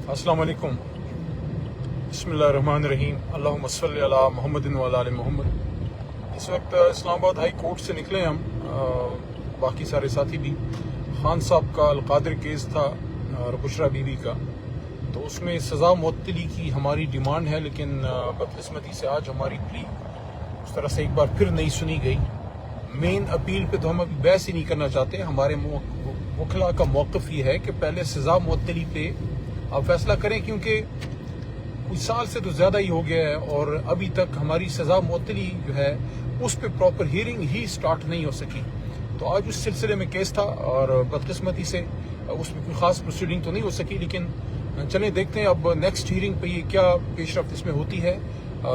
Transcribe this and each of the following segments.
अस्सलाम वालेकुम। बिस्मिल्लाहिर्रहमानिर्रहीम। अल्लाहुम्मा सल्लि अला मुहम्मदिन व अला आलि मुहम्मद। इस वक्त इस्लामाबाद हाई कोर्ट से निकले हम, बाकी सारे साथी भी। खान साहब का अलकादिर केस था और बुशरा बीवी का, तो उसमें सज़ा मुअत्तली की हमारी डिमांड है, लेकिन बदकिस्मती से आज हमारी प्ली उस तरह से एक बार फिर नहीं सुनी गई। मेन अपील पे तो हम अभी बहस ही नहीं करना चाहते। हमारे वकला का मौक़िफ़ ये है कि पहले सज़ा मुअत्तली पे आप फैसला करें, क्योंकि कुछ साल से तो ज़्यादा ही हो गया है और अभी तक हमारी सज़ा मुअत्तली जो है उस पर प्रॉपर हियरिंग ही स्टार्ट नहीं हो सकी। तो आज उस सिलसिले में केस था और बदकिस्मती से उसमें कोई ख़ास प्रोसीडिंग तो नहीं हो सकी, लेकिन चलें देखते हैं अब नेक्स्ट हियरिंग पे ये क्या पेशरफ्त इसमें होती है।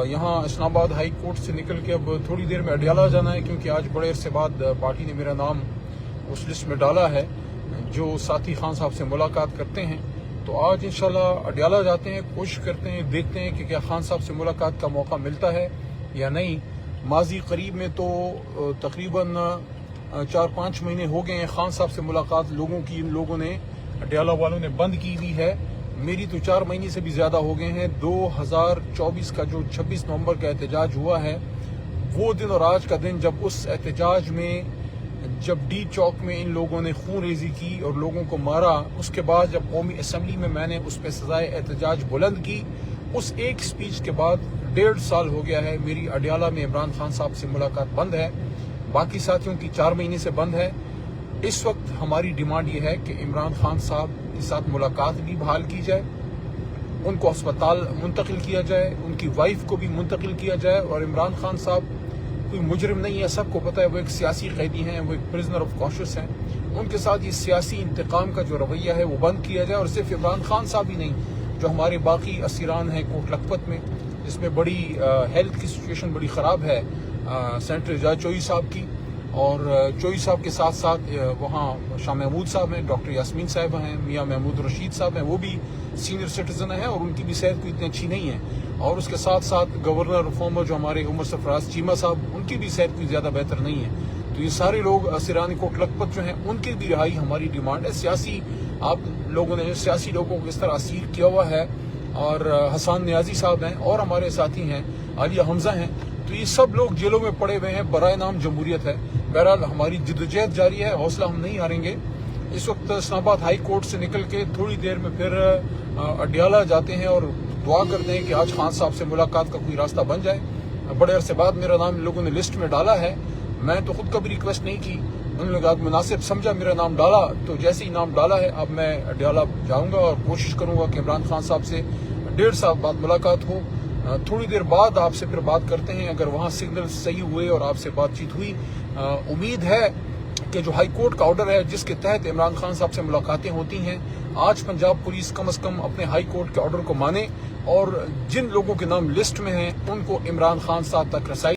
यहाँ इस्लामाबाद हाई कोर्ट से निकल के अब थोड़ी देर में अडियाला जाना है, क्योंकि आज बड़े अरसे बाद पार्टी ने मेरा नाम उस लिस्ट में डाला है जो साथी खान साहब से मुलाकात करते हैं। तो आज इंशाल्लाह अडियाला जाते हैं, कोशिश करते हैं, देखते हैं कि क्या खान साहब से मुलाकात का मौका मिलता है या नहीं। माजी करीब में तो तकरीबन 4-5 महीने हो गए हैं खान साहब से मुलाकात लोगों की इन लोगों ने, अडियाला वालों ने बंद की हुई है। मेरी तो 4 महीने से भी ज़्यादा हो गए हैं। 2024 का जो 26 नवंबर का एहतजाज हुआ है, वो दिन और आज का दिन, जब उस एहतजाज में जब डी चौक में इन लोगों ने खून रेजी की और लोगों को मारा, उसके बाद जब कौमी असम्बली में मैंने उस पर सजाए एहतजाज बुलंद की, उस एक स्पीच के बाद 1.5 साल हो गया है मेरी अडियाला में इमरान खान साहब से मुलाकात बंद है। बाकी साथियों की 4 महीने से बंद है। इस वक्त हमारी डिमांड ये है कि इमरान खान साहब के साथ मुलाकात भी बहाल की जाए, उनको अस्पताल मुंतकिल किया जाए, उनकी वाइफ को भी मुंतकिल किया जाए। और इमरान खान साहब कोई मुजरिम नहीं है, सबको पता है, वो एक सियासी कैदी हैं, वो एक प्रिजनर ऑफ कॉन्शियस हैं। उनके साथ ये सियासी इंतकाम का जो रवैया है वो बंद किया जाए। और सिर्फ इमरान खान साहब ही नहीं, जो हमारे बाकी असीरान हैं कोट लखपत में, जिसमें बड़ी हेल्थ की सिचुएशन बड़ी ख़राब है, सेनेटर एजाज चोई साहब की, और चोई साहब के साथ साथ वहाँ शाह महमूद साहब हैं, डॉक्टर यास्मीन साहब हैं, मियाँ महमूद रशीद साहब हैं, वो भी सीनियर सिटीजन हैं और उनकी भी सेहत कोई इतनी अच्छी नहीं है। और उसके साथ साथ गवर्नर रिफॉर्मर जो हमारे उमर सरफराज चीमा साहब, उनकी भी सेहत कोई ज़्यादा बेहतर नहीं है। तो ये सारे लोग सिरानी कोट लखपत जो हैं, उनकी भी रिहाई हमारी डिमांड है। सियासी आप लोगों ने सियासी लोगों को इस तरह असीर किया हुआ है, और हसन न्याजी साहब हैं और हमारे साथी हैं आलिया हमजा हैं, तो ये सब लोग जेलों में पड़े हुए हैं बराए नाम जमहूरियत है। बहरहाल हमारी जिद्दोजहद जारी है, हौसला हम नहीं हारेंगे। इस वक्त इस्लामाबाद हाई कोर्ट से निकल के थोड़ी देर में फिर अडियाला जाते हैं और दुआ करते हैं कि आज खान साहब से मुलाकात का कोई रास्ता बन जाए। बड़े अरसे बाद मेरा नाम लोगों ने लिस्ट में डाला है। मैं तो खुद कभी रिक्वेस्ट नहीं की, उन्होंने कहा मुनासिब समझा मेरा नाम डाला, तो जैसे ही नाम डाला है अब मैं अडियाला जाऊंगा और कोशिश करूंगा कि इमरान खान साहब से 1.5 साल बाद मुलाकात हो। थोड़ी देर बाद आपसे फिर बात करते हैं, अगर वहाँ सिग्नल सही हुए और आपसे बातचीत हुई। उम्मीद है कि जो हाई कोर्ट का ऑर्डर है जिसके तहत इमरान खान साहब से मुलाकातें होती हैं, आज पंजाब पुलिस कम से कम अपने हाई कोर्ट के ऑर्डर को माने और जिन लोगों के नाम लिस्ट में हैं उनको इमरान खान साहब तक रसाई